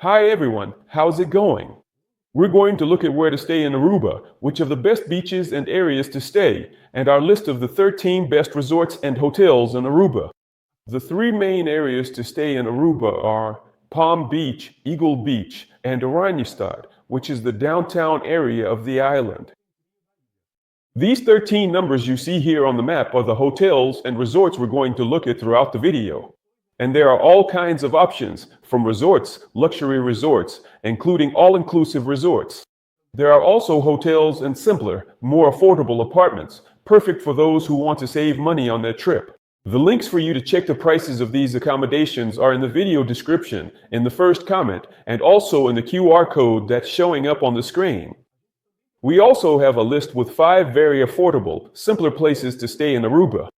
Hi everyone, how's it going? We're going to look at where to stay in Aruba, which of the best beaches and areas to stay, and our list of the 13 best resorts and hotels in Aruba. The three main areas to stay in Aruba are Palm Beach, Eagle Beach, and Oranjestad, which is the downtown area of the island. These 13 numbers you see here on the map are the hotels and resorts we're going to look at throughout the video. And there are all kinds of options, from resorts, luxury resorts, including all-inclusive resorts. There are also hotels and simpler, more affordable apartments, perfect for those who want to save money on their trip. The links for you to check the prices of these accommodations are in the video description, in the first comment, and also in the QR code that's showing up on the screen. We also have a list with 5 very affordable, simpler places to stay in Aruba.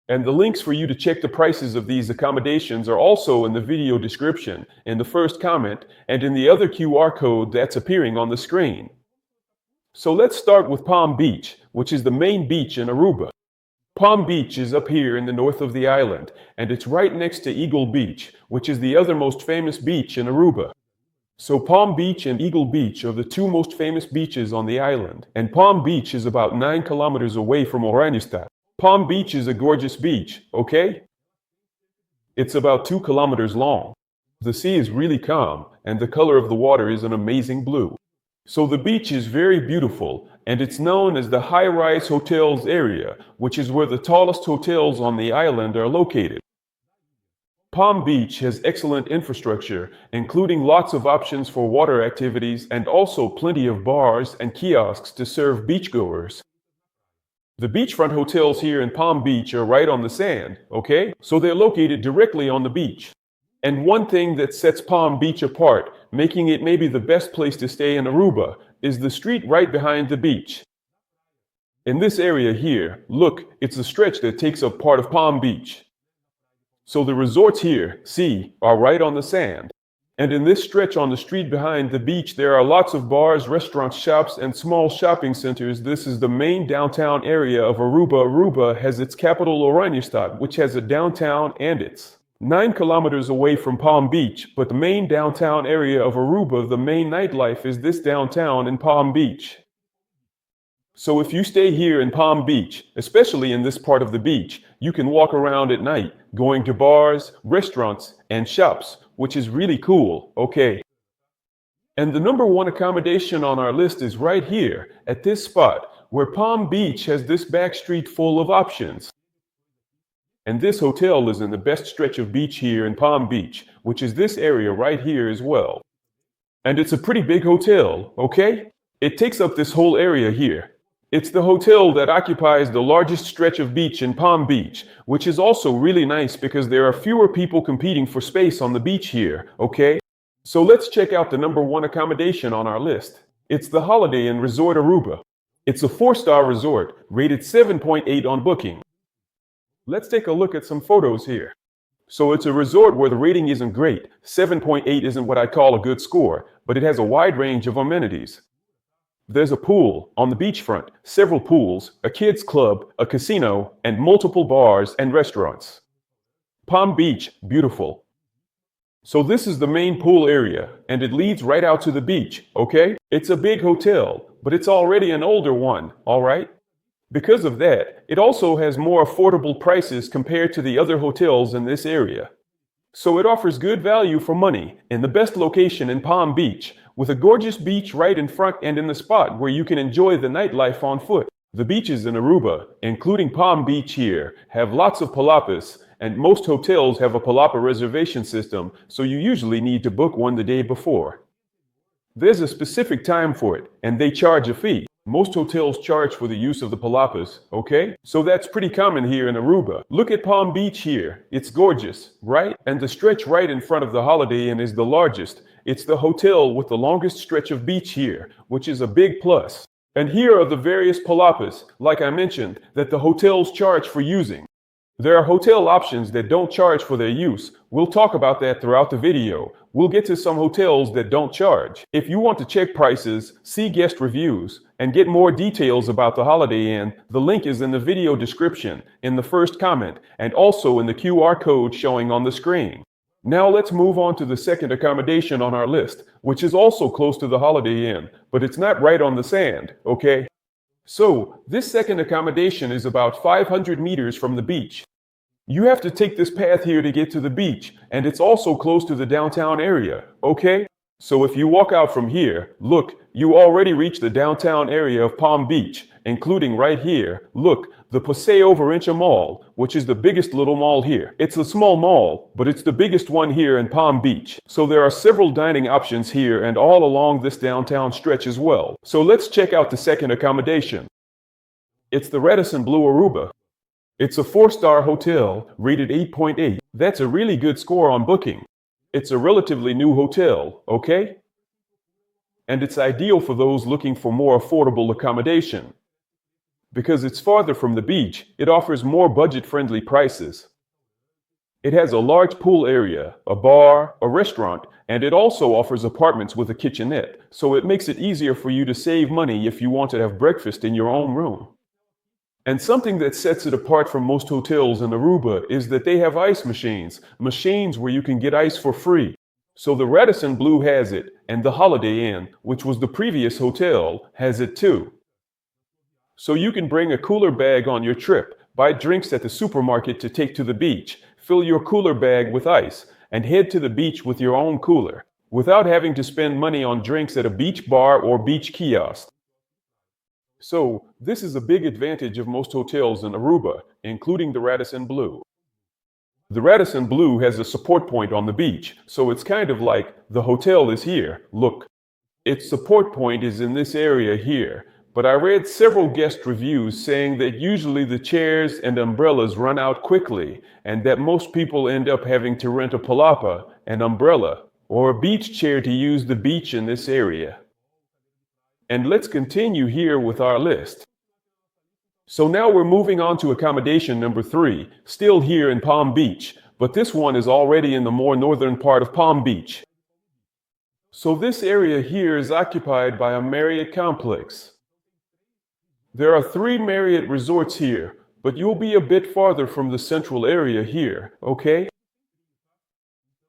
And the links for you to check the prices of these accommodations are also in the video description, in the first comment, and in the other QR code that's appearing on the screen. So let's start with Palm Beach, which is the main beach in Aruba. Palm Beach is up here in the north of the island, and it's right next to Eagle Beach, which is the other most famous beach in Aruba. So Palm Beach and Eagle Beach are the two most famous beaches on the island, and Palm Beach is about 9 kilometers away from Oranjestad. Palm Beach is a gorgeous beach, okay? It's about 2 kilometers long. The sea is really calm, and the color of the water is an amazing blue. So the beach is very beautiful, and it's known as the high-rise hotels area, which is where the tallest hotels on the island are located. Palm Beach has excellent infrastructure, including lots of options for water activities and also plenty of bars and kiosks to serve beachgoers. The beachfront hotels here in Palm Beach are right on the sand, okay? So they're located directly on the beach. And one thing that sets Palm Beach apart, making it maybe the best place to stay in Aruba, is the street right behind the beach. In this area here, look, it's a stretch that takes up part of Palm Beach. So the resorts here, see, are right on the sand. And in this stretch on the street behind the beach, there are lots of bars, restaurants, shops, and small shopping centers. This is the main downtown area of Aruba. Aruba has its capital, Oranjestad, which has a downtown, and it's 9 kilometers away from Palm Beach. But the main downtown area of Aruba, the main nightlife, is this downtown in Palm Beach. So if you stay here in Palm Beach, especially in this part of the beach, you can walk around at night, going to bars, restaurants, and shops, which is really cool, okay? And the number one accommodation on our list is right here, at this spot, where Palm Beach has this back street full of options. And this hotel is in the best stretch of beach here in Palm Beach, which is this area right here as well. And it's a pretty big hotel, okay? It takes up this whole area here. It's the hotel that occupies the largest stretch of beach in Palm Beach, which is also really nice because there are fewer people competing for space on the beach here, okay? So let's check out the number one accommodation on our list. It's the Holiday Inn Resort Aruba. It's a 4-star resort, rated 7.8 on Booking. Let's take a look at some photos here. So it's a resort where the rating isn't great. 7.8 isn't what I call a good score, but it has a wide range of amenities. There's a pool on the beachfront, several pools, a kids club, a casino, and multiple bars and restaurants. Palm Beach, beautiful. So this is the main pool area, and it leads right out to the beach, okay? It's a big hotel, but it's already an older one, all right? Because of that, it also has more affordable prices compared to the other hotels in this area. So it offers good value for money in the best location in Palm Beach, with a gorgeous beach right in front and in the spot where you can enjoy the nightlife on foot. The beaches in Aruba, including Palm Beach here, have lots of palapas, and most hotels have a palapa reservation system, so you usually need to book one the day before. There's a specific time for it, and they charge a fee. Most hotels charge for the use of the palapas, okay? So that's pretty common here in Aruba. Look at Palm Beach here. It's gorgeous, right? And the stretch right in front of the Holiday Inn is the largest. It's the hotel with the longest stretch of beach here, which is a big plus. And here are the various palapas, like I mentioned, that the hotels charge for using. There are hotel options that don't charge for their use. We'll talk about that throughout the video. We'll get to some hotels that don't charge. If you want to check prices, see guest reviews, and get more details about the Holiday Inn, the link is in the video description, in the first comment, and also in the QR code showing on the screen. Now let's move on to the second accommodation on our list, which is also close to the Holiday Inn, but it's not right on the sand, okay? So, this second accommodation is about 500 meters from the beach. You have to take this path here to get to the beach, and it's also close to the downtown area, okay? So if you walk out from here, look, you already reach the downtown area of Palm Beach, including right here, look, the Paseo Valencia Mall, which is the biggest little mall here. It's a small mall, but it's the biggest one here in Palm Beach. So there are several dining options here and all along this downtown stretch as well. So let's check out the second accommodation. It's the Radisson Blu Aruba. It's a 4-star hotel, rated 8.8. That's a really good score on Booking. It's a relatively new hotel, okay? And it's ideal for those looking for more affordable accommodation. Because it's farther from the beach, it offers more budget-friendly prices. It has a large pool area, a bar, a restaurant, and it also offers apartments with a kitchenette, so it makes it easier for you to save money if you want to have breakfast in your own room. And something that sets it apart from most hotels in Aruba is that they have ice machines where you can get ice for free. So the Radisson Blu has it, and the Holiday Inn, which was the previous hotel, has it too. So you can bring a cooler bag on your trip, buy drinks at the supermarket to take to the beach, fill your cooler bag with ice, and head to the beach with your own cooler, without having to spend money on drinks at a beach bar or beach kiosk. So, this is a big advantage of most hotels in Aruba, including the Radisson Blu. The Radisson Blu has a support point on the beach, so it's kind of like the hotel is here, look. Its support point is in this area here. But I read several guest reviews saying that usually the chairs and umbrellas run out quickly, and that most people end up having to rent a palapa, an umbrella, or a beach chair to use the beach in this area. And let's continue here with our list. So now we're moving on to accommodation number 3, still here in Palm Beach, but this one is already in the more northern part of Palm Beach. So this area here is occupied by a Marriott complex. There are 3 Marriott resorts here, but you'll be a bit farther from the central area here, okay?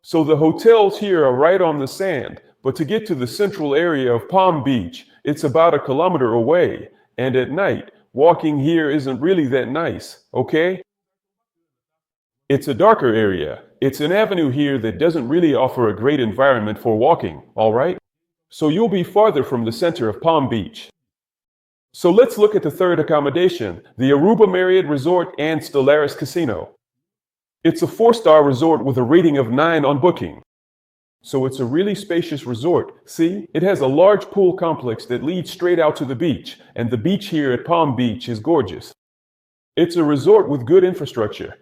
So the hotels here are right on the sand, but to get to the central area of Palm Beach, it's about 1 kilometer away, and at night, walking here isn't really that nice, okay? It's a darker area. It's an avenue here that doesn't really offer a great environment for walking, all right? So you'll be farther from the center of Palm Beach. So let's look at the third accommodation, the Aruba Marriott Resort and Stellaris Casino. It's a 4-star resort with a rating of 9 on Booking. So it's a really spacious resort. See, it has a large pool complex that leads straight out to the beach, and the beach here at Palm Beach is gorgeous. It's a resort with good infrastructure.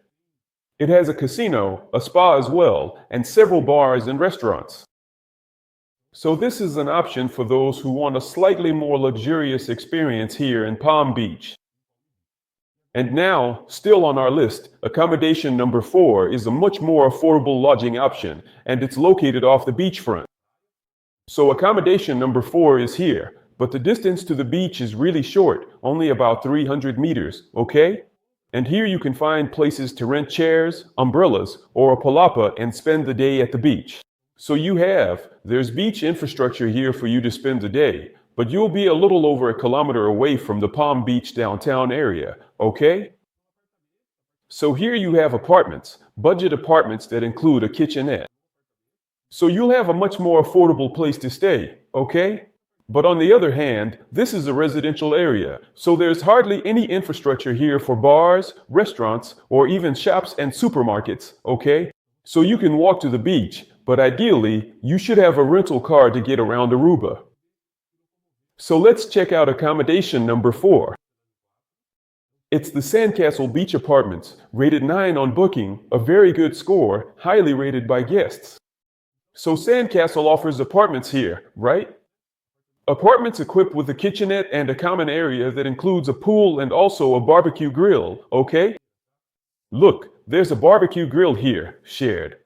It has a casino, a spa as well, and several bars and restaurants. So this is an option for those who want a slightly more luxurious experience here in Palm Beach. And now, still on our list, accommodation number 4 is a much more affordable lodging option, and it's located off the beachfront. So accommodation number 4 is here, but the distance to the beach is really short, only about 300 meters, okay? And here you can find places to rent chairs, umbrellas, or a palapa and spend the day at the beach. So there's beach infrastructure here for you to spend the day, but you'll be a little over 1 kilometer away from the Palm Beach downtown area, okay? So here you have apartments, budget apartments that include a kitchenette. So you'll have a much more affordable place to stay, okay? But on the other hand, this is a residential area, so there's hardly any infrastructure here for bars, restaurants, or even shops and supermarkets, okay? So you can walk to the beach, but ideally, you should have a rental car to get around Aruba. So let's check out accommodation number 4. It's the Sandcastle Beach Apartments, rated 9 on Booking, a very good score, highly rated by guests. So Sandcastle offers apartments here, right? Apartments equipped with a kitchenette and a common area that includes a pool and also a barbecue grill, okay? Look, there's a barbecue grill here, shared.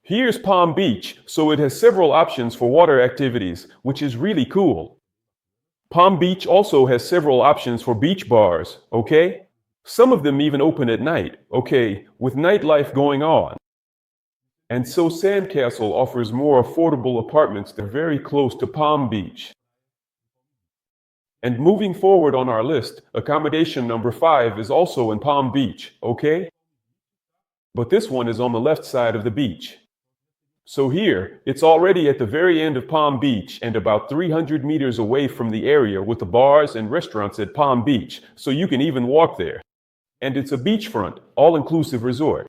Here's Palm Beach, so it has several options for water activities, which is really cool. Palm Beach also has several options for beach bars, okay? Some of them even open at night, okay, with nightlife going on. And so Sandcastle offers more affordable apartments that are very close to Palm Beach. And moving forward on our list, accommodation number 5 is also in Palm Beach, okay? But this one is on the left side of the beach. So here, it's already at the very end of Palm Beach and about 300 meters away from the area with the bars and restaurants at Palm Beach, so you can even walk there. And it's a beachfront, all-inclusive resort.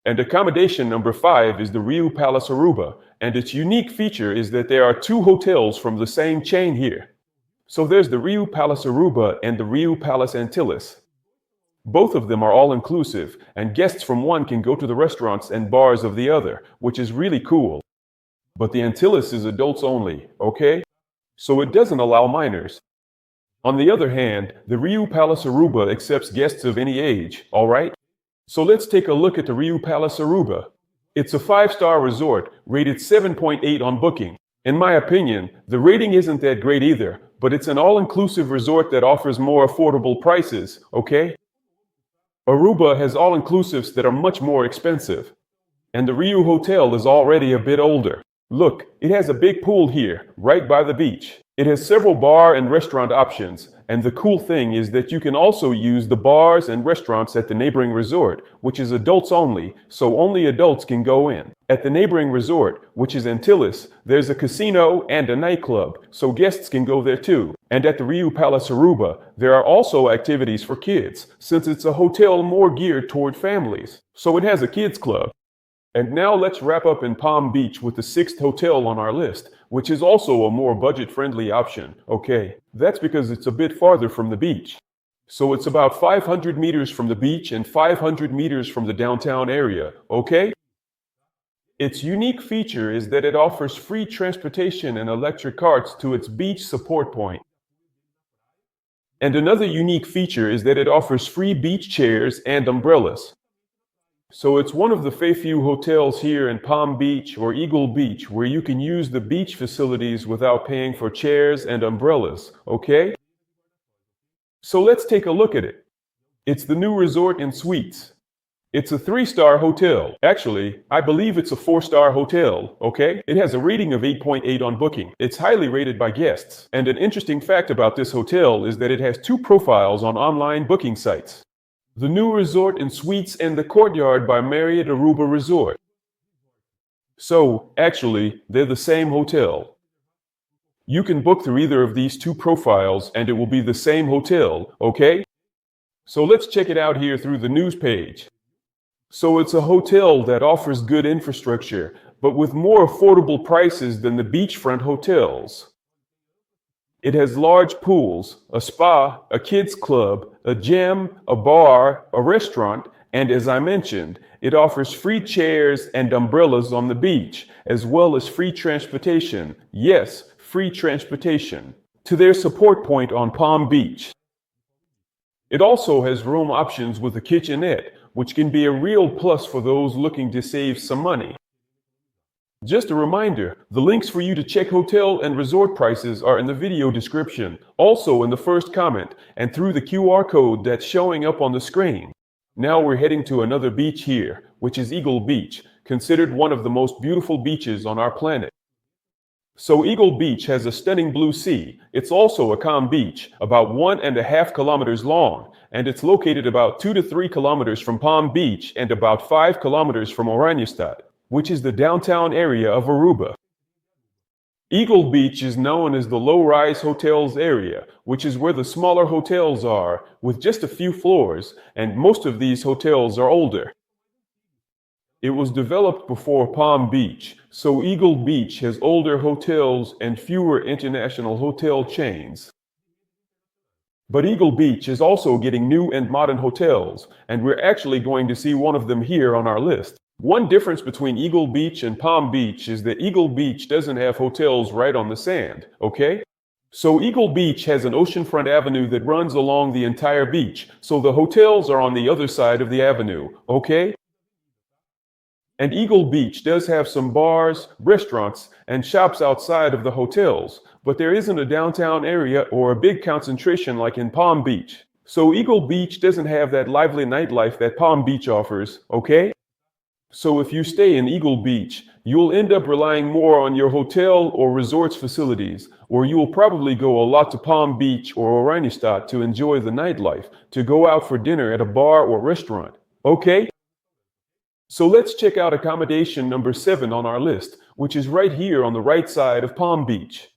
And accommodation number 5 is the Rio Palace Aruba, and its unique feature is that there are 2 hotels from the same chain here. So there's the Rio Palace Aruba and the Rio Palace Antilles. Both of them are all-inclusive, and guests from one can go to the restaurants and bars of the other, which is really cool. But the Antilles is adults only, okay? So it doesn't allow minors. On the other hand, the Rio Palace Aruba accepts guests of any age, alright? So let's take a look at the Rio Palace Aruba. It's a 5-star resort, rated 7.8 on Booking. In my opinion, the rating isn't that great either, but it's an all-inclusive resort that offers more affordable prices, okay? Aruba has all-inclusives that are much more expensive. And the Rio Hotel is already a bit older. Look, it has a big pool here, right by the beach. It has several bar and restaurant options, and the cool thing is that you can also use the bars and restaurants at the neighboring resort, which is adults only, so only adults can go in. At the neighboring resort, which is Antilles, there's a casino and a nightclub, so guests can go there too. And at the Rio Palace Aruba, there are also activities for kids, since it's a hotel more geared toward families. So it has a kids club. And now let's wrap up in Palm Beach with the 6th hotel on our list, which is also a more budget-friendly option, okay? That's because it's a bit farther from the beach. So it's about 500 meters from the beach and 500 meters from the downtown area, okay? Its unique feature is that it offers free transportation and electric carts to its beach support point. And another unique feature is that it offers free beach chairs and umbrellas. So it's one of the few hotels here in Palm Beach or Eagle Beach where you can use the beach facilities without paying for chairs and umbrellas, okay? So let's take a look at it. It's the new resort and suites. It's a 3-star hotel. Actually, I believe it's a 4-star hotel, okay? It has a rating of 8.8 on Booking. It's highly rated by guests. And an interesting fact about this hotel is that it has 2 profiles on online booking sites. The new resort and suites and the courtyard by Marriott Aruba Resort. So, actually, they're the same hotel. You can book through either of these 2 profiles and it will be the same hotel, okay? So let's check it out here through the news page. So it's a hotel that offers good infrastructure, but with more affordable prices than the beachfront hotels. It has large pools, a spa, a kids club, a gym, a bar, a restaurant, and as I mentioned, it offers free chairs and umbrellas on the beach, as well as free transportation, yes, free transportation, to their support point on Palm Beach. It also has room options with a kitchenette, which can be a real plus for those looking to save some money. Just a reminder, the links for you to check hotel and resort prices are in the video description, also in the first comment, and through the QR code that's showing up on the screen. Now we're heading to another beach here, which is Eagle Beach, considered one of the most beautiful beaches on our planet. So Eagle Beach has a stunning blue sea. It's also a calm beach, about 1.5 kilometers long, and it's located about 2 to 3 kilometers from Palm Beach and about 5 kilometers from Oranjestad, which is the downtown area of Aruba. Eagle Beach is known as the low-rise hotels area, which is where the smaller hotels are, with just a few floors, and most of these hotels are older. It was developed before Palm Beach, so Eagle Beach has older hotels and fewer international hotel chains. But Eagle Beach is also getting new and modern hotels, and we're actually going to see one of them here on our list. One difference between Eagle Beach and Palm Beach is that Eagle Beach doesn't have hotels right on the sand, okay? So Eagle Beach has an oceanfront avenue that runs along the entire beach, so the hotels are on the other side of the avenue, okay? And Eagle Beach does have some bars, restaurants, and shops outside of the hotels, but there isn't a downtown area or a big concentration like in Palm Beach. So Eagle Beach doesn't have that lively nightlife that Palm Beach offers, okay? So if you stay in Eagle Beach, you'll end up relying more on your hotel or resort's facilities, or you will probably go a lot to Palm Beach or Oranjestad to enjoy the nightlife, to go out for dinner at a bar or restaurant. Okay? So let's check out accommodation number 7 on our list, which is right here on the right side of Palm Beach.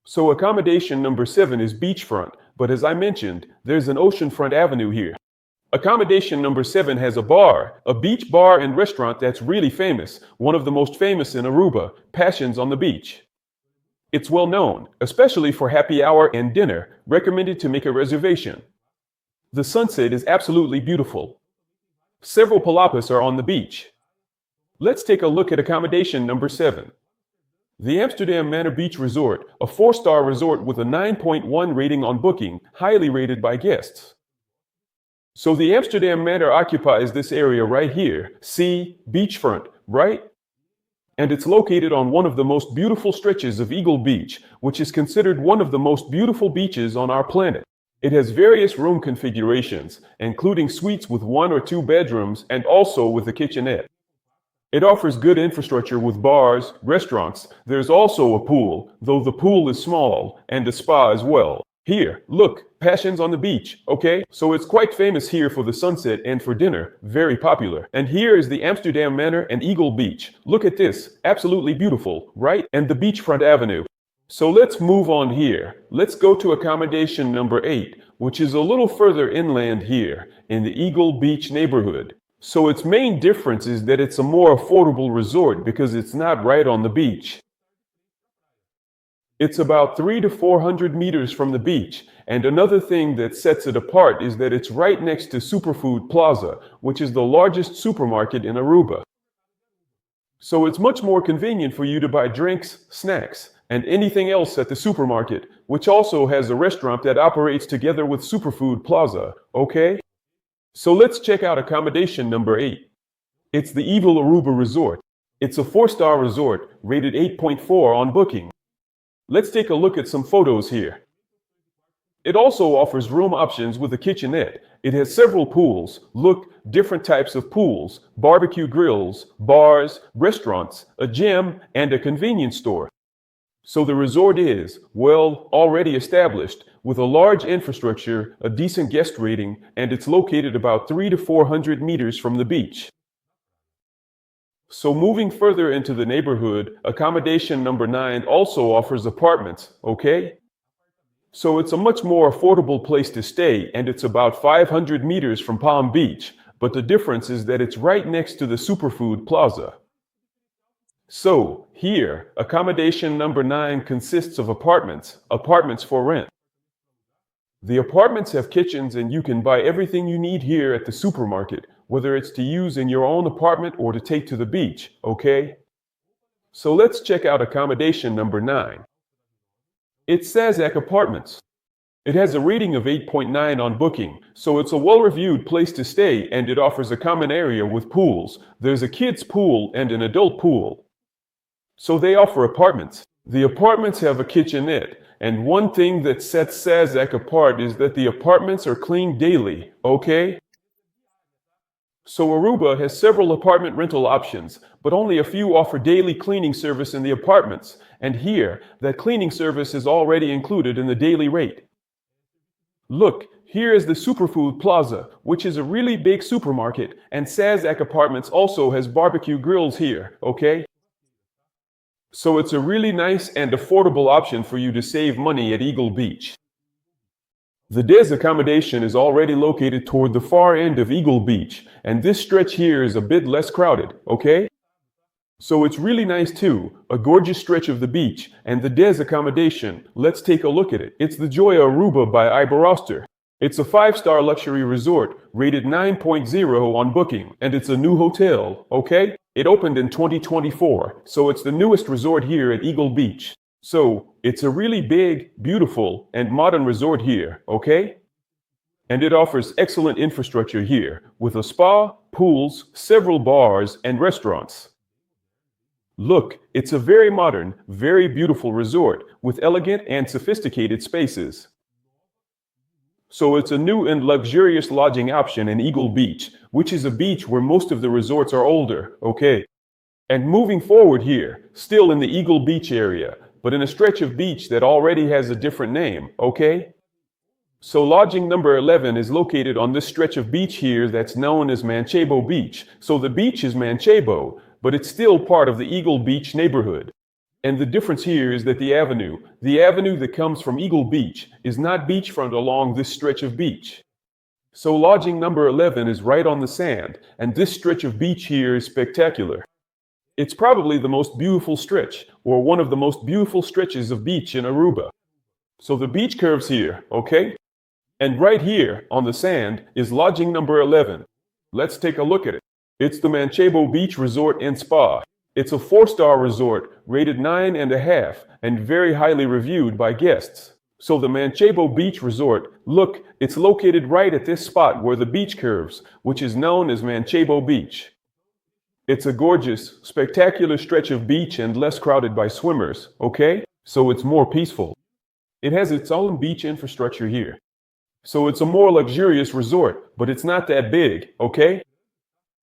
So accommodation number 7 is beachfront, but as I mentioned, there's an oceanfront avenue here. Accommodation number 7 has a beach bar and restaurant that's really famous, one of the most famous in Aruba, Passions on the Beach. It's well known, especially for happy hour and dinner, recommended to make a reservation. The sunset is absolutely beautiful. Several palapas are on the beach. Let's take a look at accommodation number 7. The Amsterdam Manor Beach Resort, a 4-star resort with a 9.1 rating on Booking, highly rated by guests. So the Amsterdam Manor occupies this area right here, see, beachfront, right? And it's located on one of the most beautiful stretches of Eagle Beach, which is considered one of the most beautiful beaches on our planet. It has various room configurations, including suites with 1 or 2 bedrooms and also with a kitchenette. It offers good infrastructure with bars, restaurants. There's also a pool, though the pool is small, and a spa as well. Here, look, Passions on the Beach, okay? So it's quite famous here for the sunset and for dinner, very popular. And here is the Amsterdam Manor and Eagle Beach. Look at this, absolutely beautiful, right? And the beachfront avenue. So let's move on here. Let's go to accommodation number 8, which is a little further inland here, in the Eagle Beach neighborhood. So its main difference is that it's a more affordable resort because it's not right on the beach. It's about 300 to 400 meters from the beach, and another thing that sets it apart is that it's right next to Superfood Plaza, which is the largest supermarket in Aruba. So it's much more convenient for you to buy drinks, snacks, and anything else at the supermarket, which also has a restaurant that operates together with Superfood Plaza, okay? So let's check out accommodation number 8. It's the Eagle Aruba Resort. It's a 4-star resort, rated 8.4 on Booking. Let's take a look at some photos here. It also offers room options with a kitchenette. It has several pools. Look, different types of pools, barbecue grills, bars, restaurants, a gym, and a convenience store. So the resort is, well, already established, with a large infrastructure, a decent guest rating, and it's located about 300 to 400 meters from the beach. So moving further into the neighborhood, accommodation number 9 also offers apartments, okay? So it's a much more affordable place to stay, and it's about 500 meters from Palm Beach, but the difference is that it's right next to the Superfood Plaza. So here, accommodation number 9 consists of apartments for rent. The apartments have kitchens and you can buy everything you need here at the supermarket, whether it's to use in your own apartment or to take to the beach, okay? So let's check out accommodation number 9. It's SASAKI Apartments. It has a rating of 8.9 on Booking, so it's a well-reviewed place to stay and it offers a common area with pools. There's a kids' pool and an adult pool. So they offer apartments. The apartments have a kitchenette, and one thing that sets SASAKI apart is that the apartments are cleaned daily, okay? So Aruba has several apartment rental options, but only a few offer daily cleaning service in the apartments, and here, that cleaning service is already included in the daily rate. Look, here is the Superfood Plaza, which is a really big supermarket, and SASAKI Apartments also has barbecue grills here, okay? So it's a really nice and affordable option for you to save money at Eagle Beach. The Des accommodation is already located toward the far end of Eagle Beach, and this stretch here is a bit less crowded, okay? So it's really nice too, a gorgeous stretch of the beach, and the Des accommodation, let's take a look at it. It's the JOIA Aruba by IBEROSTAR. It's a 5-star luxury resort, rated 9.0 on Booking, and it's a new hotel, okay? It opened in 2024, so it's the newest resort here at Eagle Beach. So it's a really big, beautiful, and modern resort here, okay? And it offers excellent infrastructure here, with a spa, pools, several bars, and restaurants. Look, it's a very modern, very beautiful resort, with elegant and sophisticated spaces. So it's a new and luxurious lodging option in Eagle Beach, which is a beach where most of the resorts are older, okay? And moving forward here, still in the Eagle Beach area, but in a stretch of beach that already has a different name, okay? So lodging number 11 is located on this stretch of beach here that's known as Manchebo Beach. So the beach is Manchebo, but it's still part of the Eagle Beach neighborhood. And the difference here is that the avenue that comes from Eagle Beach, is not beachfront along this stretch of beach. So lodging number 11 is right on the sand, and this stretch of beach here is spectacular. It's probably the most beautiful stretch, or one of the most beautiful stretches of beach in Aruba. So the beach curves here, okay? And right here on the sand is lodging number 11. Let's take a look at it. It's the Manchebo Beach Resort and Spa. It's a 4-star resort rated 9.5 and very highly reviewed by guests. So the Manchebo Beach Resort, look, it's located right at this spot where the beach curves, which is known as Manchebo Beach. It's a gorgeous, spectacular stretch of beach and less crowded by swimmers, okay? So it's more peaceful. It has its own beach infrastructure here. So it's a more luxurious resort, but it's not that big, okay?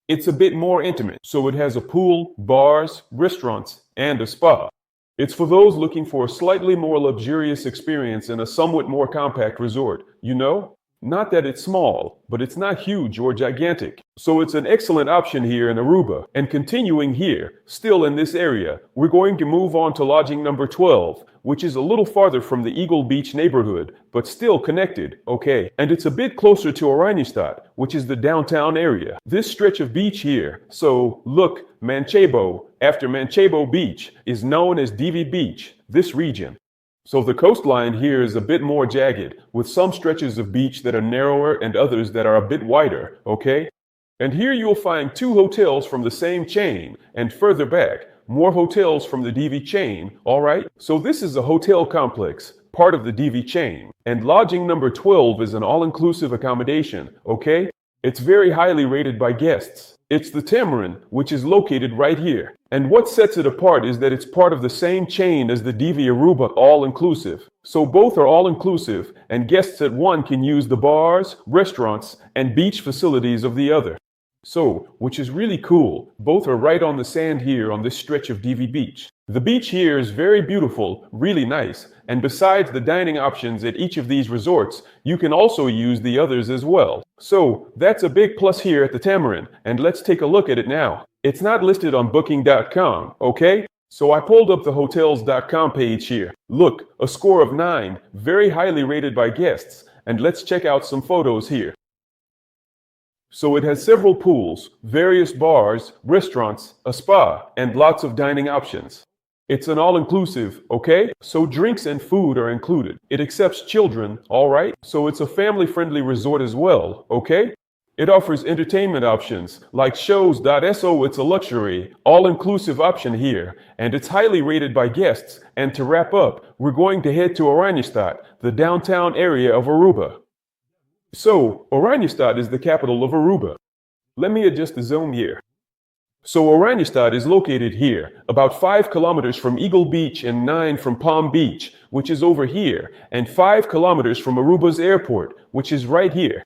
It's a bit more intimate, so it has a pool, bars, restaurants, and a spa. It's for those looking for a slightly more luxurious experience in a somewhat more compact resort, you know? Not that it's small, but it's not huge or gigantic. So it's an excellent option here in Aruba. And continuing here, still in this area, we're going to move on to lodging number 12, which is a little farther from the Eagle Beach neighborhood, but still connected, okay? And it's a bit closer to Oranjestad, which is the downtown area. This stretch of beach here, so look, Manchebo, after Manchebo Beach, is known as DV Beach, this region. So the coastline here is a bit more jagged, with some stretches of beach that are narrower and others that are a bit wider, okay? And here you'll find 2 hotels from the same chain, and further back, more hotels from the DV chain, alright? So this is a hotel complex, part of the DV chain, and lodging number 12 is an all-inclusive accommodation, okay? It's very highly rated by guests. It's the TAMARIJN, which is located right here. And what sets it apart is that it's part of the same chain as the DV Aruba all-inclusive. So both are all-inclusive, and guests at one can use the bars, restaurants, and beach facilities of the other. So, which is really cool, both are right on the sand here on this stretch of DV Beach. The beach here is very beautiful, really nice, and besides the dining options at each of these resorts, you can also use the others as well. So, that's a big plus here at the TAMARIJN, and let's take a look at it now. It's not listed on booking.com, okay? So I pulled up the hotels.com page here. Look, a score of 9, very highly rated by guests, and let's check out some photos here. So it has several pools, various bars, restaurants, a spa, and lots of dining options. It's an all-inclusive, okay? So drinks and food are included. It accepts children, alright? So it's a family-friendly resort as well, okay? It offers entertainment options, like shows.so. It's a luxury, all-inclusive option here, and it's highly rated by guests. And to wrap up, we're going to head to Oranjestad, the downtown area of Aruba. So, Oranjestad is the capital of Aruba. Let me adjust the zoom here. So Oranjestad is located here, about 5 kilometers from Eagle Beach and 9 from Palm Beach, which is over here, and 5 kilometers from Aruba's airport, which is right here.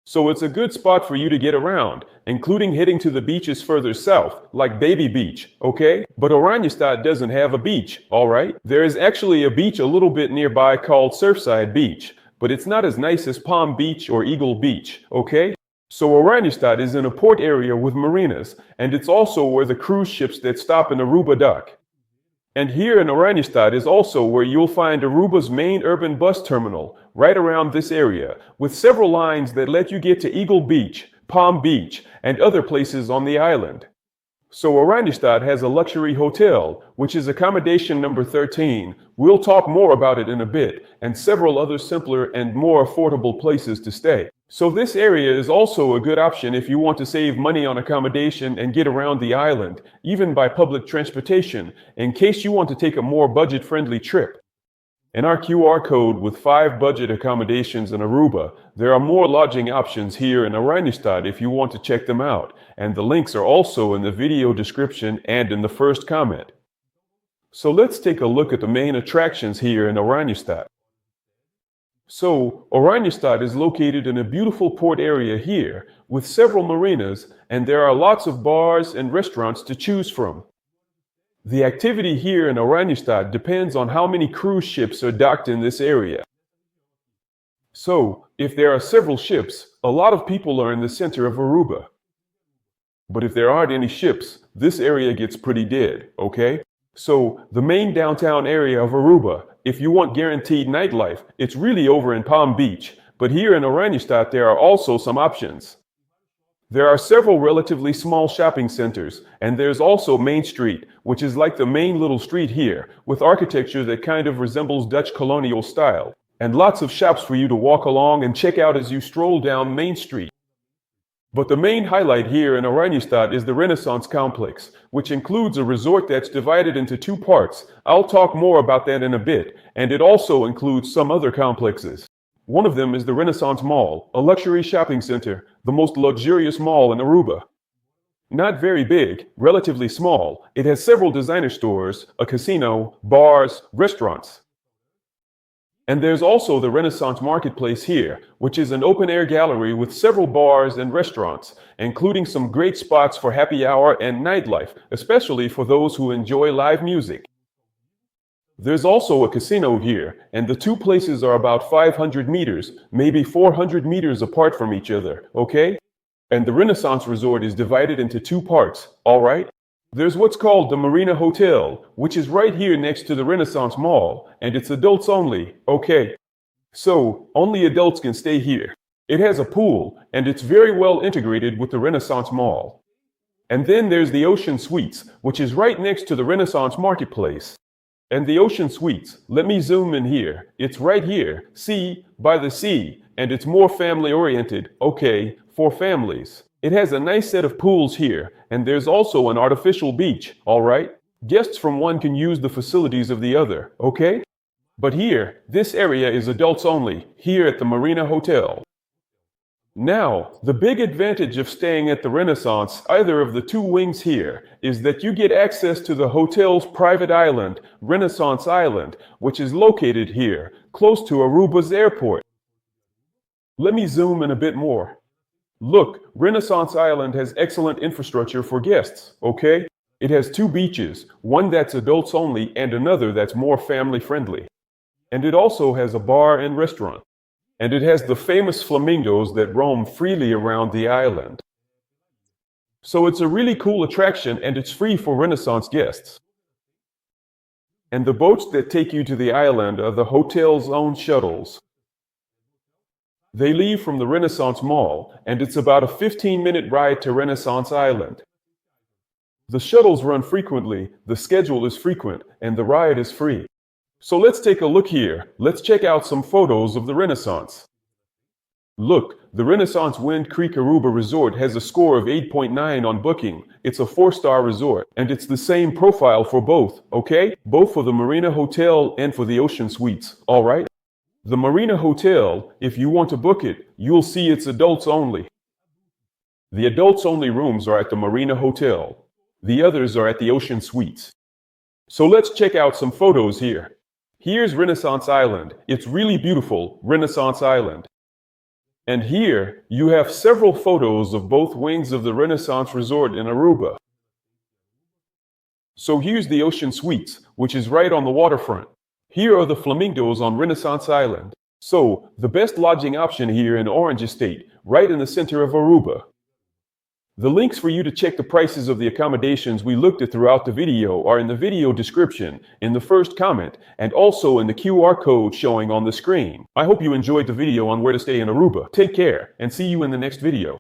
So it's a good spot for you to get around, including heading to the beaches further south, like Baby Beach, okay? But Oranjestad doesn't have a beach, alright? There is actually a beach a little bit nearby called Surfside Beach, but it's not as nice as Palm Beach or Eagle Beach, okay? So Oranjestad is in a port area with marinas, and it's also where the cruise ships that stop in Aruba dock. And here in Oranjestad is also where you'll find Aruba's main urban bus terminal, right around this area, with several lines that let you get to Eagle Beach, Palm Beach, and other places on the island. So Oranjestad has a luxury hotel, which is accommodation number 13. We'll talk more about it in a bit, and several other simpler and more affordable places to stay. So this area is also a good option if you want to save money on accommodation and get around the island, even by public transportation, in case you want to take a more budget-friendly trip. In our QR code with 5 budget accommodations in Aruba, there are more lodging options here in Oranjestad if you want to check them out, and the links are also in the video description and in the first comment. So let's take a look at the main attractions here in Oranjestad. So, Oranjestad is located in a beautiful port area here with several marinas, and there are lots of bars and restaurants to choose from. The activity here in Oranjestad depends on how many cruise ships are docked in this area. So, if there are several ships, a lot of people are in the center of Aruba. But if there aren't any ships, this area gets pretty dead, okay? So, the main downtown area of Aruba, if you want guaranteed nightlife, it's really over in Palm Beach, but here in Oranjestad there are also some options. There are several relatively small shopping centers, and there's also Main Street, which is like the main little street here, with architecture that kind of resembles Dutch colonial style, and lots of shops for you to walk along and check out as you stroll down Main Street. But the main highlight here in Oranjestad is the Renaissance Complex, which includes a resort that's divided into two parts. I'll talk more about that in a bit, and it also includes some other complexes. One of them is the Renaissance Mall, a luxury shopping center, the most luxurious mall in Aruba. Not very big, relatively small, it has several designer stores, a casino, bars, restaurants. And there's also the Renaissance Marketplace here, which is an open-air gallery with several bars and restaurants, including some great spots for happy hour and nightlife, especially for those who enjoy live music. There's also a casino here, and the two places are about 500 meters, maybe 400 meters apart from each other, okay? And the Renaissance Resort is divided into two parts, all right? There's what's called the Marina Hotel, which is right here next to the Renaissance Mall, and it's adults only, okay? So, only adults can stay here. It has a pool, and it's very well integrated with the Renaissance Mall. And then there's the Ocean Suites, which is right next to the Renaissance Marketplace. And the Ocean Suites, let me zoom in here. It's right here, see, by the sea, and it's more family-oriented, okay, for families. It has a nice set of pools here, and there's also an artificial beach, all right? Guests from one can use the facilities of the other, okay? But here, this area is adults only, here at the Marina Hotel. Now, the big advantage of staying at the Renaissance, either of the two wings here, is that you get access to the hotel's private island, Renaissance Island, which is located here, close to Aruba's airport. Let me zoom in a bit more. Look, Renaissance Island has excellent infrastructure for guests, okay? It has two beaches, one that's adults only and another that's more family friendly. And it also has a bar and restaurant. And it has the famous flamingos that roam freely around the island. So it's a really cool attraction and it's free for Renaissance guests. And the boats that take you to the island are the hotel's own shuttles. They leave from the Renaissance Mall, and it's about a 15-minute ride to Renaissance Island. The shuttles run frequently, the schedule is frequent, and the ride is free. So let's take a look here. Let's check out some photos of the Renaissance. Look, the Renaissance Wind Creek Aruba Resort has a score of 8.9 on Booking. It's a 4-star resort, and it's the same profile for both, okay? Both for the Marina Hotel and for the Ocean Suites, all right? The Marina Hotel, if you want to book it, you'll see it's adults only. The adults only rooms are at the Marina Hotel. The others are at the Ocean Suites. So let's check out some photos here. Here's Renaissance Island. It's really beautiful, Renaissance Island. And here you have several photos of both wings of the Renaissance Resort in Aruba. So here's the Ocean Suites, which is right on the waterfront. Here are the flamingos on Renaissance Island. So, the best lodging option here in Orange Estate, right in the center of Aruba. The links for you to check the prices of the accommodations we looked at throughout the video are in the video description, in the first comment, and also in the QR code showing on the screen. I hope you enjoyed the video on where to stay in Aruba. Take care, and see you in the next video.